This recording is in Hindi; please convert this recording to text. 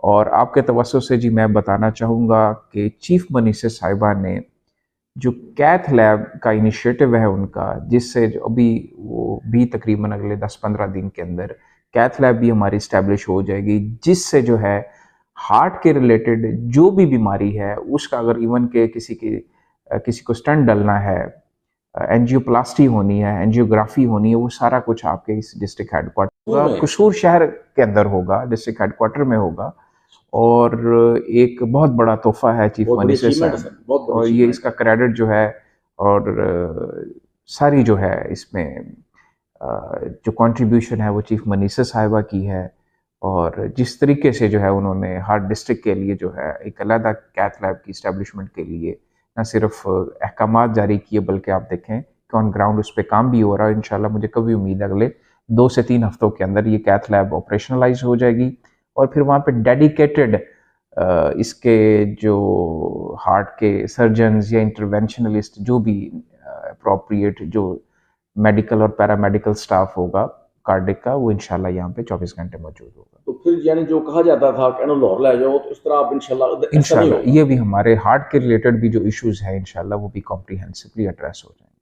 और आपके तवज्जो से जी मैं बताना चाहूँगा कि चीफ मनीषा साहिबा ने जो कैथ लैब का इनिशिएटिव है उनका, जिससे जो अभी वो भी तकरीबन अगले 10-15 दिन के अंदर कैथ लैब भी हमारी इस्टेब्लिश हो जाएगी, जिससे जो है हार्ट के रिलेटेड जो भी बीमारी है उसका, अगर इवन के किसी को स्टंट डलना है, एंजियोप्लास्टी होनी है, एंजियोग्राफी होनी है, वो सारा कुछ आपके इस डिस्ट्रिक्ट हेडक्वार्टर होगा, कसूर शहर के अंदर होगा, डिस्ट्रिक्ट हेडक्वार्टर में होगा। और एक बहुत बड़ा तोहफा है चीफ मनीषा साहब, और ये इसका क्रेडिट जो है और सारी जो है इसमें जो कंट्रीब्यूशन है वो चीफ मनीषा साहिबा की है। और जिस तरीके से जो है उन्होंने हार्ट डिस्ट्रिक्ट के लिए जो है एक अलग कैथ लैब की इस्टेब्लिशमेंट के लिए न सिर्फ अहकामात जारी किए, बल्कि आप देखें कि ऑन ग्राउंड उस पर काम भी हो रहा है। इंशाल्लाह मुझे कभी उम्मीद है अगले 2 से 3 हफ्तों के अंदर ये कैथ लैब ऑपरेशनलाइज हो जाएगी, और फिर वहाँ पे डेडिकेटेड इसके जो हार्ट के सर्जन्स या इंटरवेंशनलिस्ट, जो भी अप्रोप्रिएट जो मेडिकल और पैरामेडिकल स्टाफ होगा कार्डिक का, वो इंशाल्लाह यहाँ पे 24 घंटे मौजूद होगा। तो फिर यानी जो कहा जाता था कि लाहौर ले जाओ, तो इस तरह आप इंशाल्लाह ये भी हमारे हार्ट के रिलेटेड भी जो इश्यूज है इंशाल्लाह वो भी कॉम्प्रिहेंसिवली एड्रेस हो जाएंगे।